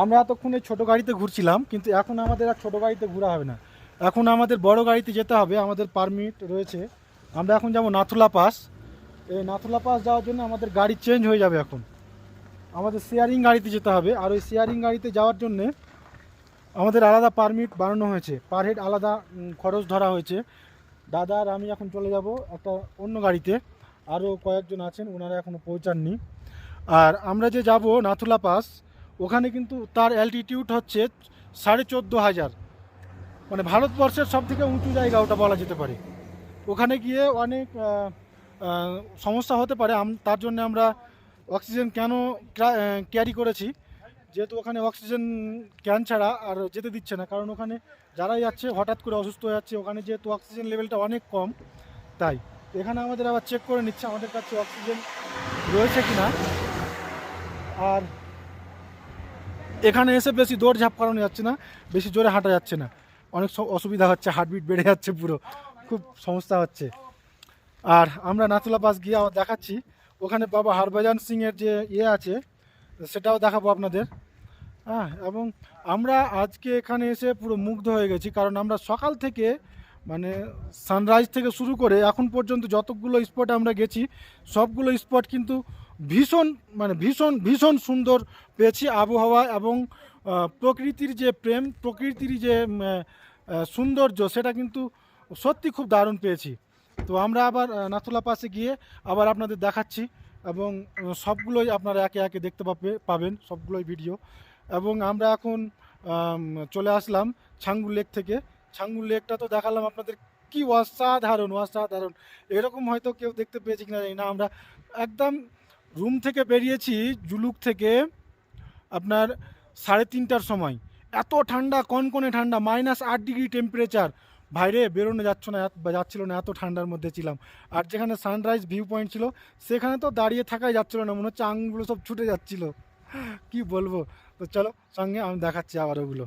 আমরা এতক্ষণে ছোটো গাড়িতে ঘুরছিলাম, কিন্তু এখন আমাদের আর ছোটো গাড়িতে ঘোরা হবে না, এখন আমাদের বড় গাড়িতে যেতে হবে। আমাদের পারমিট রয়েছে, আমরা এখন যাব নাথুলা পাস। এই নাথুলা পাস যাওয়ার জন্য আমাদের গাড়ি চেঞ্জ হয়ে যাবে। এখন আমাদের শেয়ারিং গাড়িতে যেতে হবে, আর ওই শেয়ারিং গাড়িতে যাওয়ার জন্যে আমাদের আলাদা পারমিট বানানো হয়েছে, পার হেড আলাদা খরচ ধরা হয়েছে। দাদা আর আমি এখন চলে যাব একটা অন্য গাড়িতে, আরও কয়েকজন আছেন, ওনারা এখনও পৌঁছাননি। আর আমরা যে যাব নাথুলা পাস, ওখানে কিন্তু তার অ্যালটিটিউড হচ্ছে 14,500, মানে ভারতবর্ষের সব থেকে উঁচু জায়গা ওটা বলা যেতে পারে। ওখানে গিয়ে অনেক সমস্যা হতে পারে, তার জন্য আমরা অক্সিজেন কেন ক্যারি করেছি, যেহেতু ওখানে অক্সিজেন ক্যান ছাড়া আর যেতে দিচ্ছে না, কারণ ওখানে যারাই যাচ্ছে হঠাৎ করে অসুস্থ হয়ে যাচ্ছে, ওখানে যেহেতু অক্সিজেন লেভেলটা অনেক কম, তাই এখানে আমাদের আবার চেক করে নিচ্ছে আমাদের কাছে অক্সিজেন রয়েছে কি না। আর এখানে এসে বেশি দৌড়ঝাঁপ করানো যাচ্ছে না, বেশি জোরে হাঁটা যাচ্ছে না, অনেক অসুবিধা হচ্ছে, হার্টবিট বেড়ে যাচ্ছে, পুরো খুব সমস্যা হচ্ছে। আর আমরা নাথুলা পাস গিয়ে আবার দেখাচ্ছি, ওখানে বাবা হরভজন সিংয়ের যে আছে সেটাও দেখাবো আপনাদের। হ্যাঁ, এবং আমরা আজকে এখানে এসে পুরো মুগ্ধ হয়ে গেছি, কারণ আমরা সকাল থেকে মানে সানরাইজ থেকে শুরু করে এখন পর্যন্ত যতগুলো স্পট আমরা গেছি, সবগুলো স্পট কিন্তু ভীষণ মানে ভীষণ ভীষণ সুন্দর পেয়েছি। আবহাওয়া এবং প্রকৃতির যে প্রেম, প্রকৃতির যে সৌন্দর্য, সেটা কিন্তু সত্যি খুব দারুণ পেয়েছি। তো আমরা আবার নাথুলা পাসে গিয়ে আবার আপনাদের দেখাচ্ছি, এবং সবগুলোই আপনারা একে একে দেখতে পাবেন সবগুলোই ভিডিও। এবং আমরা এখন চলে আসলাম ছাঙ্গু লেক থেকে। ছাঙ্গু লেকটা তো দেখালাম আপনাদের, কি অসাধারণ অসাধারণ, এরকম হয়তো কেউ দেখতে পেয়েছি কিনা জানি না। আমরা একদম রুম থেকে বেরিয়েছি জুলুক থেকে আপনার 3:30টার সময়, এত ঠান্ডা, কনকনে ঠান্ডা, -8 ডিগ্রি টেম্পারেচার। বাইরে বেরোনো যাচ্ছিল না, এত ঠান্ডার মধ্যে ছিলাম। আর যেখানে সানরাইজ ভিউ পয়েন্ট ছিল, সেখানে তো দাঁড়িয়ে থাকাই যাচ্ছিল না, মনে হচ্ছে আঙুলগুলো সব ছুটে যাচ্ছিল, কি বলবো। তো চলো সঙ্গে আমি দেখাচ্ছি আবার ওগুলো।